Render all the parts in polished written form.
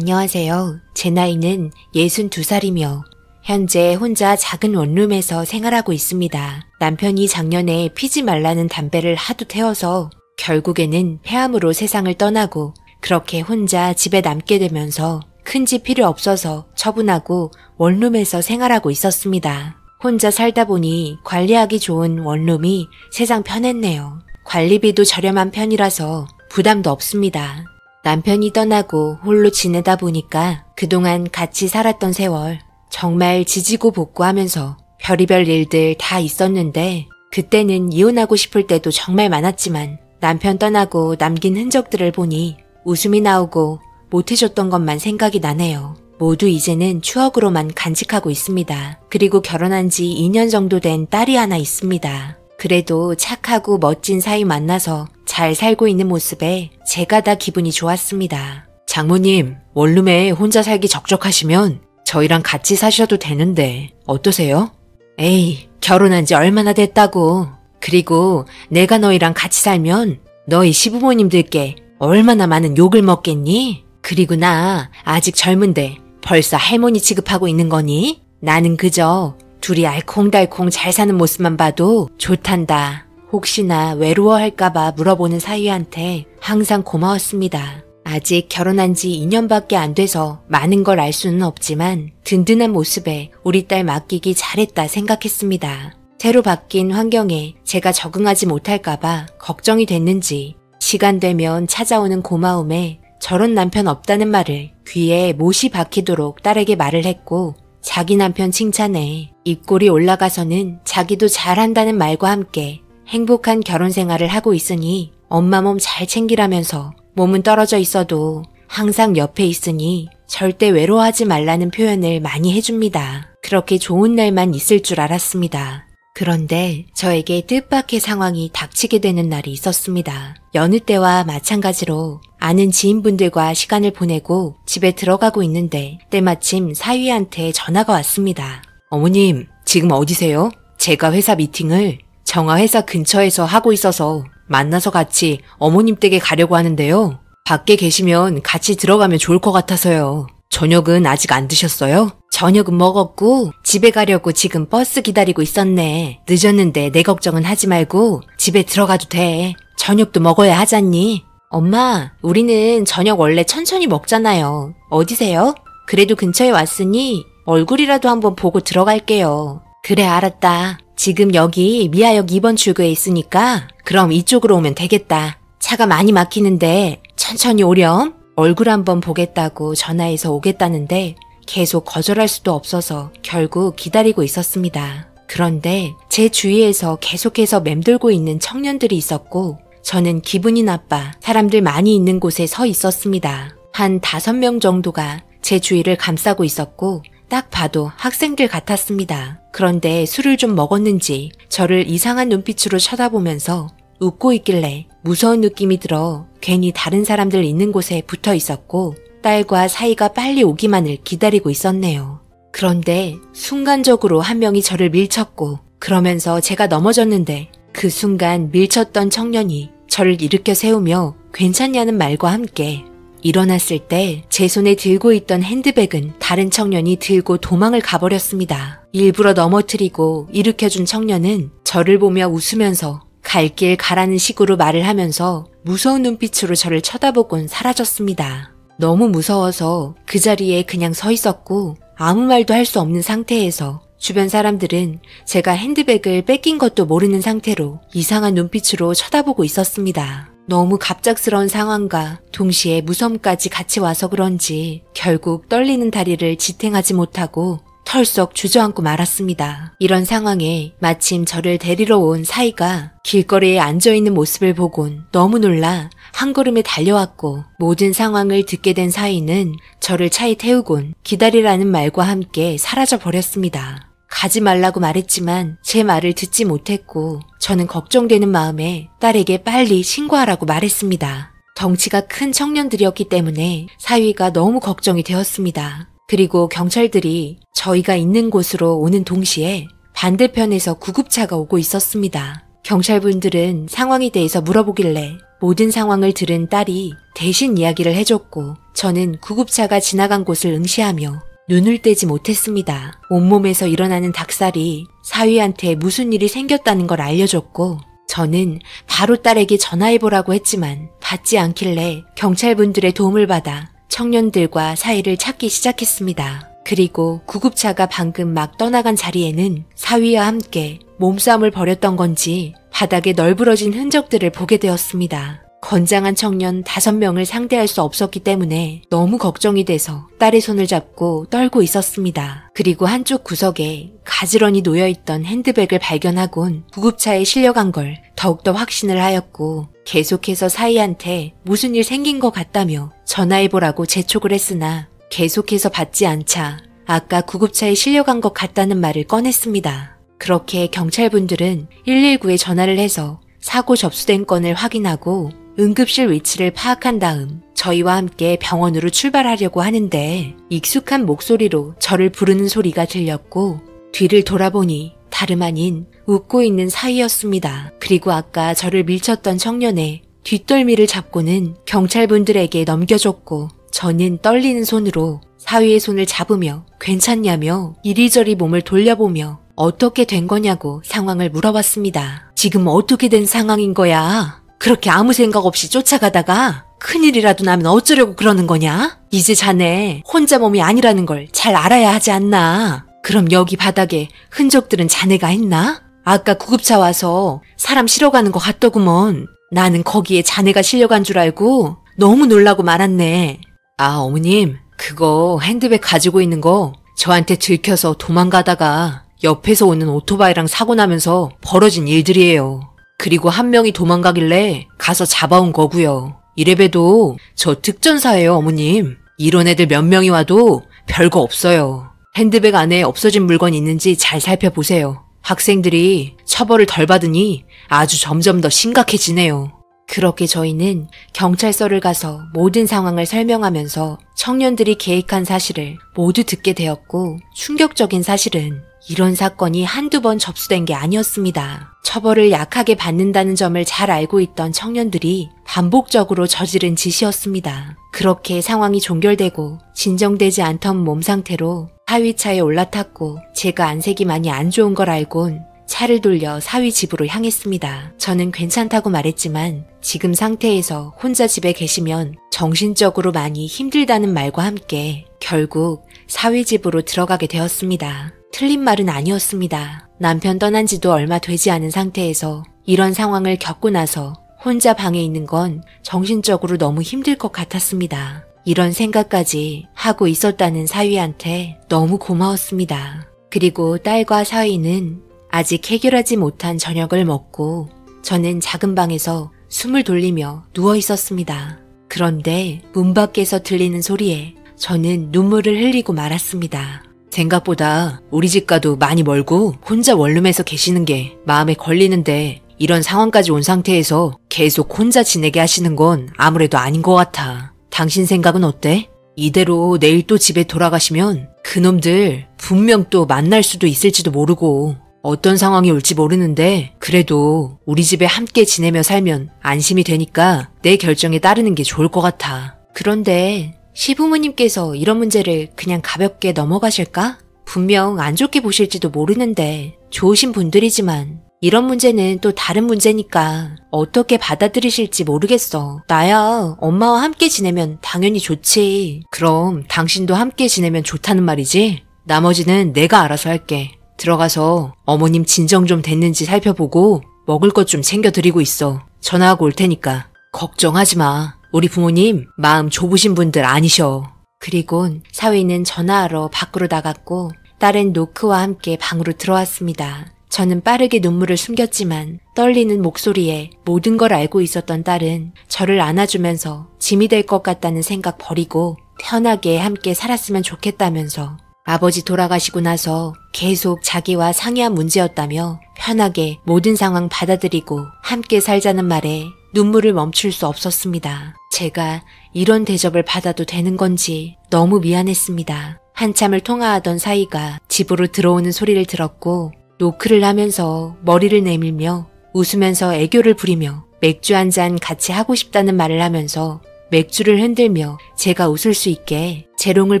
안녕하세요. 제 나이는 62살이며 현재 혼자 작은 원룸에서 생활하고 있습니다. 남편이 작년에 피지 말라는 담배를 하도 태워서 결국에는 폐암으로 세상을 떠나고 그렇게 혼자 집에 남게 되면서 큰 집 필요 없어서 처분하고 원룸에서 생활하고 있었습니다. 혼자 살다 보니 관리하기 좋은 원룸이 세상 편했네요. 관리비도 저렴한 편이라서 부담도 없습니다. 남편이 떠나고 홀로 지내다 보니까 그동안 같이 살았던 세월 정말 지지고 볶고하면서 별의별 일들 다 있었는데 그때는 이혼하고 싶을 때도 정말 많았지만 남편 떠나고 남긴 흔적들을 보니 웃음이 나오고 못해줬던 것만 생각이 나네요. 모두 이제는 추억으로만 간직하고 있습니다. 그리고 결혼한 지 2년 정도 된 딸이 하나 있습니다. 그래도 착하고 멋진 사이 만나서 잘 살고 있는 모습에 제가 다 기분이 좋았습니다. 장모님, 원룸에 혼자 살기 적적하시면 저희랑 같이 사셔도 되는데 어떠세요? 에이, 결혼한 지 얼마나 됐다고. 그리고 내가 너희랑 같이 살면 너희 시부모님들께 얼마나 많은 욕을 먹겠니? 그리고 나 아직 젊은데 벌써 할머니 취급하고 있는 거니? 나는 그저 둘이 알콩달콩 잘 사는 모습만 봐도 좋단다. 혹시나 외로워할까봐 물어보는 사위한테 항상 고마웠습니다. 아직 결혼한 지 2년밖에 안 돼서 많은 걸 알 수는 없지만 든든한 모습에 우리 딸 맡기기 잘했다 생각했습니다. 새로 바뀐 환경에 제가 적응하지 못할까봐 걱정이 됐는지 시간 되면 찾아오는 고마움에 저런 남편 없다는 말을 귀에 못이 박히도록 딸에게 말을 했고 자기 남편 칭찬에 입꼬리 올라가서는 자기도 잘한다는 말과 함께 행복한 결혼 생활을 하고 있으니 엄마 몸 잘 챙기라면서 몸은 떨어져 있어도 항상 옆에 있으니 절대 외로워하지 말라는 표현을 많이 해줍니다. 그렇게 좋은 날만 있을 줄 알았습니다. 그런데 저에게 뜻밖의 상황이 닥치게 되는 날이 있었습니다. 여느 때와 마찬가지로 아는 지인분들과 시간을 보내고 집에 들어가고 있는데 때마침 사위한테 전화가 왔습니다. 어머님, 지금 어디세요? 제가 회사 미팅을 정화 회사 근처에서 하고 있어서 만나서 같이 어머님 댁에 가려고 하는데요. 밖에 계시면 같이 들어가면 좋을 것 같아서요. 저녁은 아직 안 드셨어요? 저녁은 먹었고 집에 가려고 지금 버스 기다리고 있었네. 늦었는데 내 걱정은 하지 말고 집에 들어가도 돼. 저녁도 먹어야 하잖니. 엄마, 우리는 저녁 원래 천천히 먹잖아요. 어디세요? 그래도 근처에 왔으니 얼굴이라도 한번 보고 들어갈게요. 그래, 알았다. 지금 여기 미아역 2번 출구에 있으니까 그럼 이쪽으로 오면 되겠다. 차가 많이 막히는데 천천히 오렴. 얼굴 한번 보겠다고 전화해서 오겠다는데 계속 거절할 수도 없어서 결국 기다리고 있었습니다. 그런데 제 주위에서 계속해서 맴돌고 있는 청년들이 있었고 저는 기분이 나빠 사람들 많이 있는 곳에 서 있었습니다. 한 5명 정도가 제 주위를 감싸고 있었고 딱 봐도 학생들 같았습니다. 그런데 술을 좀 먹었는지 저를 이상한 눈빛으로 쳐다보면서 웃고 있길래 무서운 느낌이 들어 괜히 다른 사람들 있는 곳에 붙어 있었고 딸과 사이가 빨리 오기만을 기다리고 있었네요. 그런데 순간적으로 한 명이 저를 밀쳤고 그러면서 제가 넘어졌는데 그 순간 밀쳤던 청년이 저를 일으켜 세우며 괜찮냐는 말과 함께 일어났을 때 제 손에 들고 있던 핸드백은 다른 청년이 들고 도망을 가버렸습니다. 일부러 넘어뜨리고 일으켜준 청년은 저를 보며 웃으면서 갈 길 가라는 식으로 말을 하면서 무서운 눈빛으로 저를 쳐다보곤 사라졌습니다. 너무 무서워서 그 자리에 그냥 서 있었고 아무 말도 할 수 없는 상태에서 주변 사람들은 제가 핸드백을 뺏긴 것도 모르는 상태로 이상한 눈빛으로 쳐다보고 있었습니다. 너무 갑작스러운 상황과 동시에 무서움까지 같이 와서 그런지 결국 떨리는 다리를 지탱하지 못하고 털썩 주저앉고 말았습니다. 이런 상황에 마침 저를 데리러 온 사이가 길거리에 앉아있는 모습을 보곤 너무 놀라 한 걸음에 달려왔고 모든 상황을 듣게 된 사이는 저를 차에 태우곤 기다리라는 말과 함께 사라져 버렸습니다. 가지 말라고 말했지만 제 말을 듣지 못했고 저는 걱정되는 마음에 딸에게 빨리 신고하라고 말했습니다. 덩치가 큰 청년들이었기 때문에 사위가 너무 걱정이 되었습니다. 그리고 경찰들이 저희가 있는 곳으로 오는 동시에 반대편에서 구급차가 오고 있었습니다. 경찰분들은 상황에 대해서 물어보길래 모든 상황을 들은 딸이 대신 이야기를 해줬고 저는 구급차가 지나간 곳을 응시하며 눈을 떼지 못했습니다. 온몸에서 일어나는 닭살이 사위한테 무슨 일이 생겼다는 걸 알려줬고 저는 바로 딸에게 전화해보라고 했지만 받지 않길래 경찰분들의 도움을 받아 청년들과 사위를 찾기 시작했습니다. 그리고 구급차가 방금 막 떠나간 자리에는 사위와 함께 몸싸움을 벌였던 건지 바닥에 널브러진 흔적들을 보게 되었습니다. 건장한 청년 5명을 상대할 수 없었기 때문에 너무 걱정이 돼서 딸의 손을 잡고 떨고 있었습니다. 그리고 한쪽 구석에 가지런히 놓여있던 핸드백을 발견하곤 구급차에 실려간 걸 더욱더 확신을 하였고 계속해서 사위한테 무슨 일 생긴 것 같다며 전화해보라고 재촉을 했으나 계속해서 받지 않자 아까 구급차에 실려간 것 같다는 말을 꺼냈습니다. 그렇게 경찰분들은 119에 전화를 해서 사고 접수된 건을 확인하고 응급실 위치를 파악한 다음 저희와 함께 병원으로 출발하려고 하는데 익숙한 목소리로 저를 부르는 소리가 들렸고 뒤를 돌아보니 다름 아닌 웃고 있는 사위였습니다. 그리고 아까 저를 밀쳤던 청년의 뒷덜미를 잡고는 경찰분들에게 넘겨줬고 저는 떨리는 손으로 사위의 손을 잡으며 괜찮냐며 이리저리 몸을 돌려보며 어떻게 된 거냐고 상황을 물어봤습니다. 지금 어떻게 된 상황인 거야? 그렇게 아무 생각 없이 쫓아가다가 큰일이라도 나면 어쩌려고 그러는 거냐? 이제 자네 혼자 몸이 아니라는 걸 잘 알아야 하지 않나? 그럼 여기 바닥에 흔적들은 자네가 했나? 아까 구급차 와서 사람 실어가는 것 같더구먼. 나는 거기에 자네가 실려간 줄 알고 너무 놀라고 말았네. 아, 어머님, 그거 핸드백 가지고 있는 거 저한테 들켜서 도망가다가 옆에서 오는 오토바이랑 사고 나면서 벌어진 일들이에요. 그리고 한 명이 도망가길래 가서 잡아온 거고요. 이래봬도 저 특전사예요, 어머님. 이런 애들 몇 명이 와도 별거 없어요. 핸드백 안에 없어진 물건이 있는지 잘 살펴보세요. 학생들이 처벌을 덜 받으니 아주 점점 더 심각해지네요. 그렇게 저희는 경찰서를 가서 모든 상황을 설명하면서 청년들이 계획한 사실을 모두 듣게 되었고 충격적인 사실은 이런 사건이 한두 번 접수된 게 아니었습니다. 처벌을 약하게 받는다는 점을 잘 알고 있던 청년들이 반복적으로 저지른 짓이었습니다. 그렇게 상황이 종결되고 진정되지 않던 몸 상태로 사위차에 올라탔고 제가 안색이 많이 안 좋은 걸 알곤 차를 돌려 사위 집으로 향했습니다. 저는 괜찮다고 말했지만 지금 상태에서 혼자 집에 계시면 정신적으로 많이 힘들다는 말과 함께 결국 사위 집으로 들어가게 되었습니다. 틀린 말은 아니었습니다. 남편 떠난 지도 얼마 되지 않은 상태에서 이런 상황을 겪고 나서 혼자 방에 있는 건 정신적으로 너무 힘들 것 같았습니다. 이런 생각까지 하고 있었다는 사위한테 너무 고마웠습니다. 그리고 딸과 사위는 아직 해결하지 못한 저녁을 먹고 저는 작은 방에서 숨을 돌리며 누워 있었습니다. 그런데 문 밖에서 들리는 소리에 저는 눈물을 흘리고 말았습니다. 생각보다 우리 집과도 많이 멀고 혼자 원룸에서 계시는 게 마음에 걸리는데 이런 상황까지 온 상태에서 계속 혼자 지내게 하시는 건 아무래도 아닌 것 같아. 당신 생각은 어때? 이대로 내일 또 집에 돌아가시면 그놈들 분명 또 만날 수도 있을지도 모르고 어떤 상황이 올지 모르는데 그래도 우리 집에 함께 지내며 살면 안심이 되니까 내 결정에 따르는 게 좋을 것 같아. 그런데 시부모님께서 이런 문제를 그냥 가볍게 넘어가실까? 분명 안 좋게 보실지도 모르는데 좋으신 분들이지만 이런 문제는 또 다른 문제니까 어떻게 받아들이실지 모르겠어. 나야 엄마와 함께 지내면 당연히 좋지. 그럼 당신도 함께 지내면 좋다는 말이지? 나머지는 내가 알아서 할게. 들어가서 어머님 진정 좀 됐는지 살펴보고 먹을 것 좀 챙겨드리고 있어. 전화하고 올 테니까. 걱정하지 마. 우리 부모님 마음 좁으신 분들 아니셔. 그리곤 사위는 전화하러 밖으로 나갔고 딸은 노크와 함께 방으로 들어왔습니다. 저는 빠르게 눈물을 숨겼지만 떨리는 목소리에 모든 걸 알고 있었던 딸은 저를 안아주면서 짐이 될 것 같다는 생각 버리고 편하게 함께 살았으면 좋겠다면서 아버지 돌아가시고 나서 계속 자기와 상의한 문제였다며 편하게 모든 상황 받아들이고 함께 살자는 말에 눈물을 멈출 수 없었습니다. 제가 이런 대접을 받아도 되는 건지 너무 미안했습니다. 한참을 통화하던 사이가 집으로 들어오는 소리를 들었고 노크를 하면서 머리를 내밀며 웃으면서 애교를 부리며 맥주 한 잔 같이 하고 싶다는 말을 하면서 맥주를 흔들며 제가 웃을 수 있게 재롱을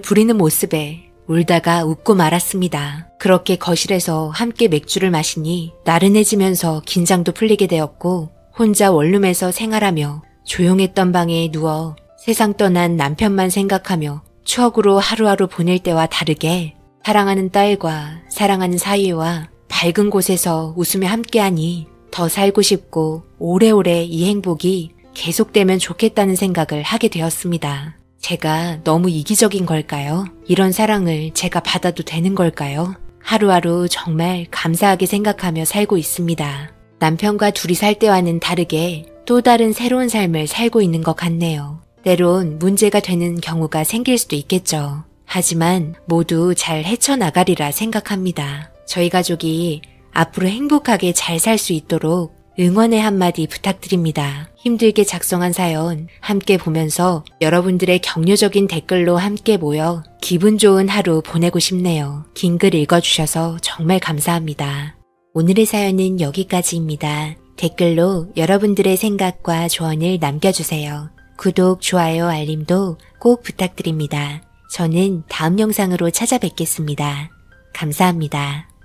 부리는 모습에 울다가 웃고 말았습니다. 그렇게 거실에서 함께 맥주를 마시니 나른해지면서 긴장도 풀리게 되었고 혼자 원룸에서 생활하며 조용했던 방에 누워 세상 떠난 남편만 생각하며 추억으로 하루하루 보낼 때와 다르게 사랑하는 딸과 사랑하는 사위와 밝은 곳에서 웃으며 함께하니 더 살고 싶고 오래오래 이 행복이 계속되면 좋겠다는 생각을 하게 되었습니다. 제가 너무 이기적인 걸까요? 이런 사랑을 제가 받아도 되는 걸까요? 하루하루 정말 감사하게 생각하며 살고 있습니다. 남편과 둘이 살 때와는 다르게 또 다른 새로운 삶을 살고 있는 것 같네요. 때론 문제가 되는 경우가 생길 수도 있겠죠. 하지만 모두 잘 헤쳐나가리라 생각합니다. 저희 가족이 앞으로 행복하게 잘 살 수 있도록 응원의 한마디 부탁드립니다. 힘들게 작성한 사연 함께 보면서 여러분들의 격려적인 댓글로 함께 모여 기분 좋은 하루 보내고 싶네요. 긴 글 읽어주셔서 정말 감사합니다. 오늘의 사연은 여기까지입니다. 댓글로 여러분들의 생각과 조언을 남겨주세요. 구독, 좋아요, 알림도 꼭 부탁드립니다. 저는 다음 영상으로 찾아뵙겠습니다. 감사합니다.